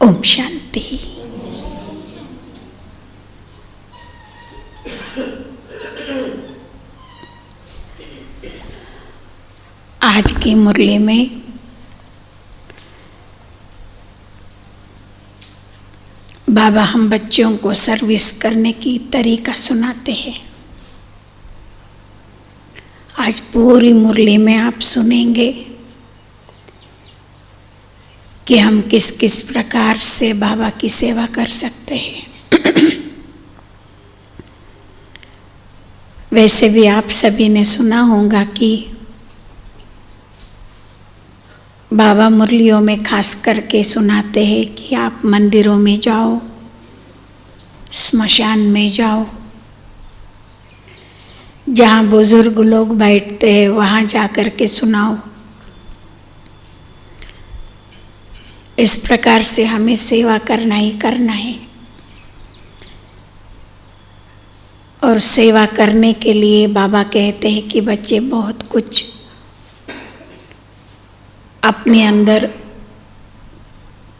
ओम शांति। आज की मुरली में बाबा हम बच्चों को सर्विस करने की तरीका सुनाते हैं। आज पूरी मुरली में आप सुनेंगे कि हम किस किस प्रकार से बाबा की सेवा कर सकते हैं। वैसे भी आप सभी ने सुना होगा कि बाबा मुरलियों में खास करके सुनाते हैं कि आप मंदिरों में जाओ, स्मशान में जाओ, जहाँ बुजुर्ग लोग बैठते हैं वहाँ जा कर के सुनाओ। इस प्रकार से हमें सेवा करना ही करना है। और सेवा करने के लिए बाबा कहते हैं कि बच्चे बहुत कुछ अपने अंदर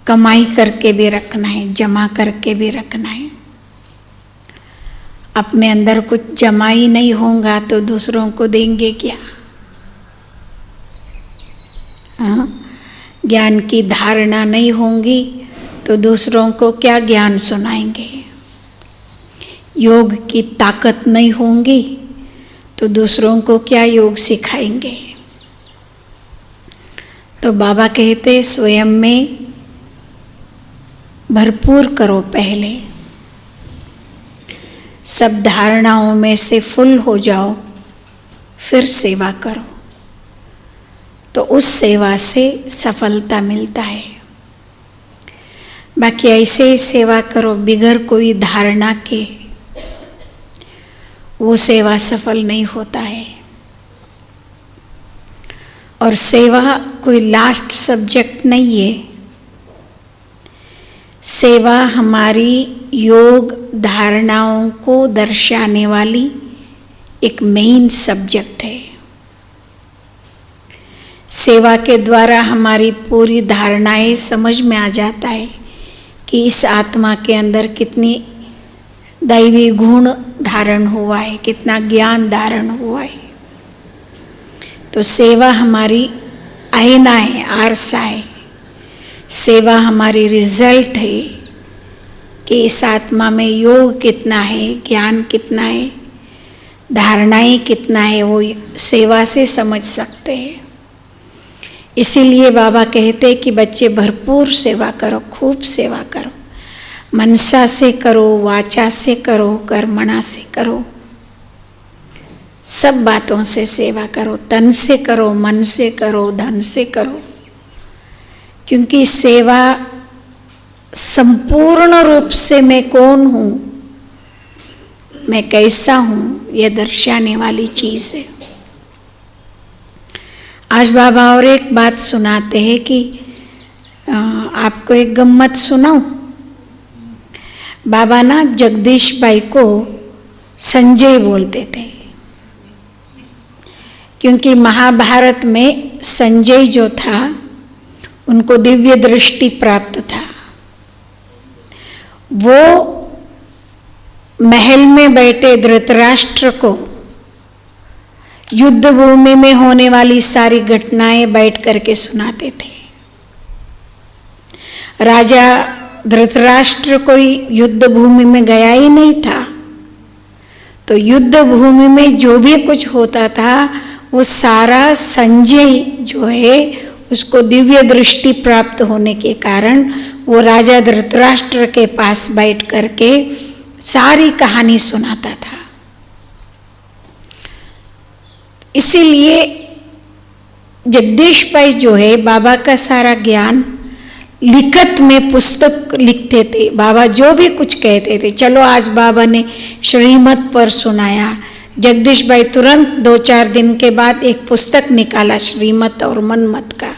कमाई करके भी रखना है, जमा करके भी रखना है। अपने अंदर कुछ जमा ही नहीं होगा तो दूसरों को देंगे क्या? हाँ? ज्ञान की धारणा नहीं होगी तो दूसरों को क्या ज्ञान सुनाएंगे? योग की ताकत नहीं होगी तो दूसरों को क्या योग सिखाएंगे? तो बाबा कहते स्वयं में भरपूर करो, पहले सब धारणाओं में से फुल हो जाओ, फिर सेवा करो, तो उस सेवा से सफलता मिलता है। बाकी ऐसे ही सेवा करो बिगर कोई धारणा के, वो सेवा सफल नहीं होता है। और सेवा कोई लास्ट सब्जेक्ट नहीं है। सेवा हमारी योग धारणाओं को दर्शाने वाली एक मेन सब्जेक्ट है। सेवा के द्वारा हमारी पूरी धारणाएं समझ में आ जाता है कि इस आत्मा के अंदर कितनी दैवी गुण धारण हुआ है, कितना ज्ञान धारण हुआ है। तो सेवा हमारी आईना है, आरसा है। सेवा हमारी रिजल्ट है कि इस आत्मा में योग कितना है, ज्ञान कितना है, धारणाएं कितना है, वो सेवा से समझ सकते हैं। इसीलिए बाबा कहते कि बच्चे भरपूर सेवा करो, खूब सेवा करो, मनसा से करो, वाचा से करो, कर्मणा से करो, सब बातों से सेवा करो, तन से करो, मन से करो, धन से करो। क्योंकि सेवा संपूर्ण रूप से मैं कौन हूँ, मैं कैसा हूँ, यह दर्शाने वाली चीज है। आज बाबा और एक बात सुनाते हैं कि आपको एक गम्मत सुनाऊं। बाबा ना जगदीश भाई को संजय बोलते थे, क्योंकि महाभारत में संजय जो था उनको दिव्य दृष्टि प्राप्त था। वो महल में बैठे धृतराष्ट्र को युद्ध भूमि में होने वाली सारी घटनाएं बैठ करके सुनाते थे। राजा धृतराष्ट्र कोई युद्ध भूमि में गया ही नहीं था, तो युद्ध भूमि में जो भी कुछ होता था वो सारा संजय जो है उसको दिव्य दृष्टि प्राप्त होने के कारण वो राजा धृतराष्ट्र के पास बैठ करके सारी कहानी सुनाता था। इसीलिए जगदीश भाई जो है बाबा का सारा ज्ञान लिखत में पुस्तक लिखते थे। बाबा जो भी कुछ कहते थे, चलो आज बाबा ने श्रीमत पर सुनाया, जगदीश भाई तुरंत 2-4 दिन के बाद एक पुस्तक निकाला श्रीमत और मनमत का।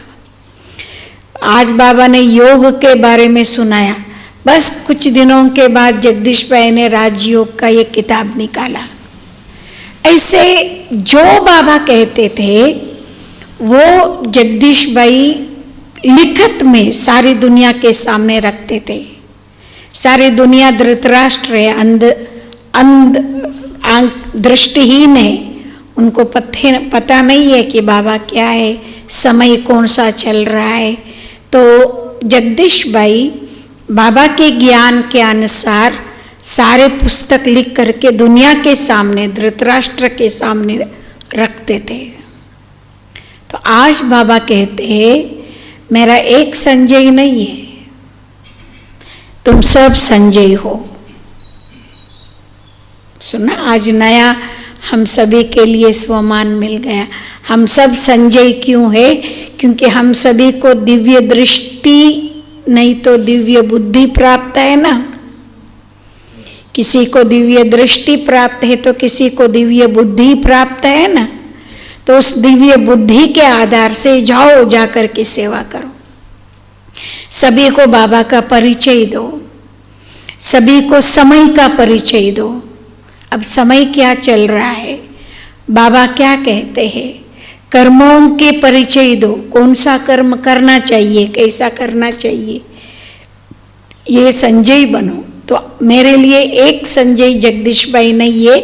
आज बाबा ने योग के बारे में सुनाया, बस कुछ दिनों के बाद जगदीश भाई ने राजयोग का ये किताब निकाला। ऐसे जो बाबा कहते थे वो जगदीश भाई लिखित में सारी दुनिया के सामने रखते थे। सारी दुनिया धृतराष्ट्र है, दृष्टिहीन है, उनको पता नहीं है कि बाबा क्या है, समय कौन सा चल रहा है। तो जगदीश भाई बाबा के ज्ञान के अनुसार सारे पुस्तक लिख करके दुनिया के सामने, धृतराष्ट्र के सामने रखते थे। तो आज बाबा कहते हैं मेरा एक संजय नहीं है, तुम सब संजय हो। सुना, आज नया हम सभी के लिए स्वमान मिल गया। हम सब संजय क्यों है? क्योंकि हम सभी को दिव्य दृष्टि नहीं तो दिव्य बुद्धि प्राप्त है ना। किसी को दिव्य दृष्टि प्राप्त है तो किसी को दिव्य बुद्धि प्राप्त है ना। तो उस दिव्य बुद्धि के आधार से जाओ, जाकर के सेवा करो, सभी को बाबा का परिचय दो, सभी को समय का परिचय दो। अब समय क्या चल रहा है, बाबा क्या कहते हैं, कर्मों के परिचय दो, कौन सा कर्म करना चाहिए, कैसा करना चाहिए, ये संजय बनो। तो मेरे लिए एक संजय जगदीश भाई नहीं है,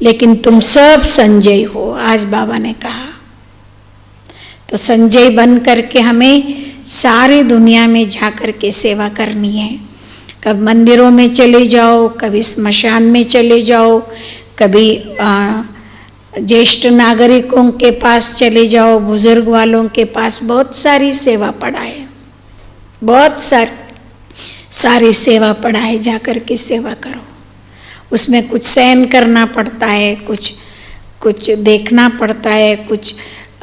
लेकिन तुम सब संजय हो, आज बाबा ने कहा। तो संजय बन करके हमें सारी दुनिया में जाकर के सेवा करनी है। कभी मंदिरों में चले जाओ, कभी स्मशान में चले जाओ, कभी ज्येष्ठ नागरिकों के पास चले जाओ, बुजुर्ग वालों के पास, बहुत सारी सेवा पड़ा है, बहुत सारी सेवा पड़ा है, जाकर के सेवा करो। उसमें कुछ सहन करना पड़ता है, कुछ देखना पड़ता है, कुछ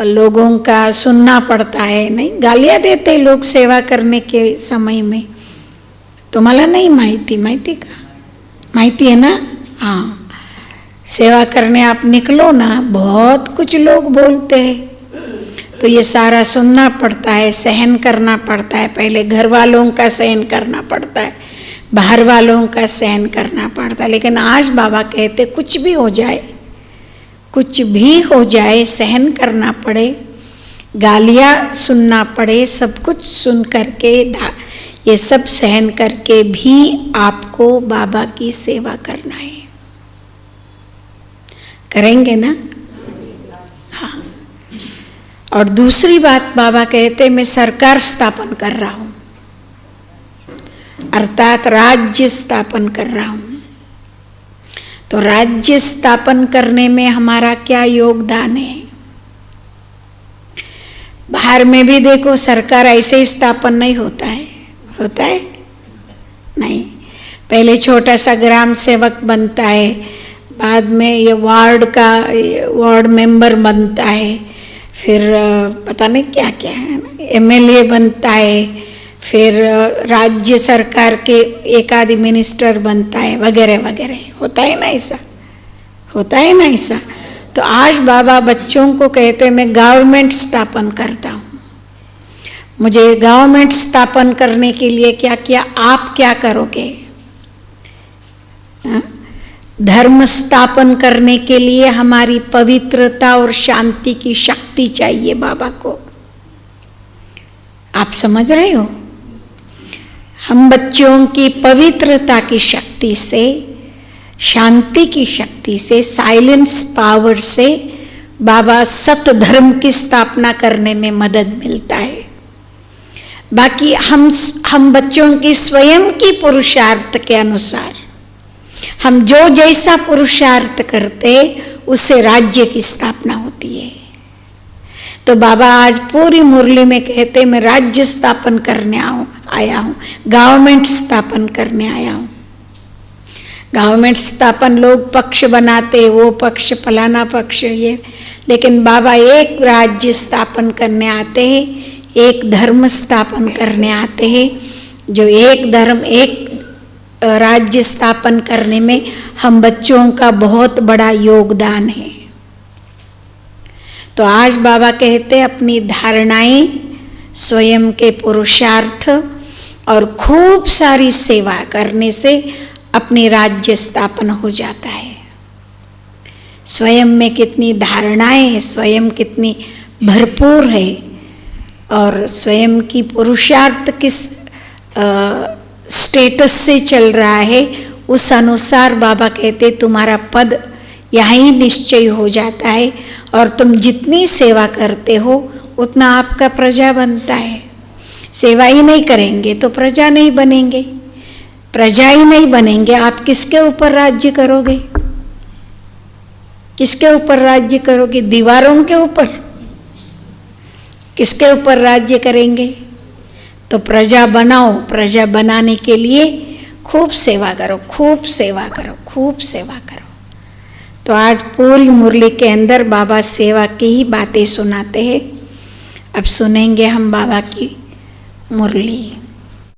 लोगों का सुनना पड़ता है। नहीं, गालियाँ देते लोग सेवा करने के समय में। तुम्हाला नहीं माहिती का माहिती है ना? हाँ, सेवा करने आप निकलो ना, बहुत कुछ लोग बोलते हैं, तो ये सारा सुनना पड़ता है, सहन करना पड़ता है। पहले घर वालों का सहन करना पड़ता है, बाहर वालों का सहन करना पड़ता है। लेकिन आज बाबा कहते कुछ भी हो जाए, कुछ भी हो जाए, सहन करना पड़े, गालियाँ सुनना पड़े, सब कुछ सुन करके ये सब सहन करके भी आपको बाबा की सेवा करना है। करेंगे ना? हाँ। और दूसरी बात बाबा कहते मैं सरकार स्थापन कर रहा हूं, अर्थात राज्य स्थापन कर रहा हूं। तो राज्य स्थापन करने में हमारा क्या योगदान है? बाहर में भी देखो, सरकार ऐसे ही स्थापन नहीं होता है, होता है नहीं। पहले छोटा सा ग्राम सेवक बनता है, बाद में ये वार्ड मेंबर बनता है, फिर पता नहीं क्या क्या है ना, एमएलए बनता है, फिर राज्य सरकार के एक आदि मिनिस्टर बनता है, वगैरह वगैरह। होता है ना ऐसा, होता है ना ऐसा। तो आज बाबा बच्चों को कहते मैं गवर्नमेंट स्थापन करता हूँ। मुझे गवर्नमेंट स्थापन करने के लिए क्या किया, आप क्या करोगे? धर्म स्थापन करने के लिए हमारी पवित्रता और शांति की शक्ति चाहिए बाबा को। आप समझ रहे हो? हम बच्चों की पवित्रता की शक्ति से, शांति की शक्ति से, साइलेंस पावर से बाबा सत धर्म की स्थापना करने में मदद मिलता है। बाकी हम बच्चों की स्वयं की पुरुषार्थ के अनुसार हम जो जैसा पुरुषार्थ करते उससे राज्य की स्थापना होती है। तो बाबा आज पूरी मुरली में कहते मैं राज्य स्थापन करने आया हूँ, गवर्नमेंट स्थापन करने आया हूँ। गवर्नमेंट स्थापन लोग पक्ष बनाते, वो पक्ष फलाना पक्ष ये, लेकिन बाबा एक राज्य स्थापन करने आते हैं, एक धर्म स्थापन करने आते हैं। जो एक धर्म एक राज्य स्थापन करने में हम बच्चों का बहुत बड़ा योगदान है। तो आज बाबा कहते अपनी धारणाएं, स्वयं के पुरुषार्थ और खूब सारी सेवा करने से अपनी राज्य स्थापन हो जाता है। स्वयं में कितनी धारणाएं, स्वयं कितनी भरपूर है, और स्वयं की पुरुषार्थ किस स्टेटस से चल रहा है, उस अनुसार बाबा कहते तुम्हारा पद यहाँ ही निश्चय हो जाता है, और तुम जितनी सेवा करते हो उतना आपका प्रजा बनता है। सेवा ही नहीं करेंगे तो प्रजा नहीं बनेंगे, प्रजा ही नहीं बनेंगे, आप किसके ऊपर राज्य करोगे? किसके ऊपर राज्य करोगे? दीवारों के ऊपर? किसके ऊपर राज्य करेंगे? तो प्रजा बनाओ, प्रजा बनाने के लिए खूब सेवा करो, खूब सेवा करो, खूब सेवा करो। तो आज पूरी मुरली के अंदर बाबा सेवा की ही बातें सुनाते हैं। अब सुनेंगे हम बाबा की मुरली।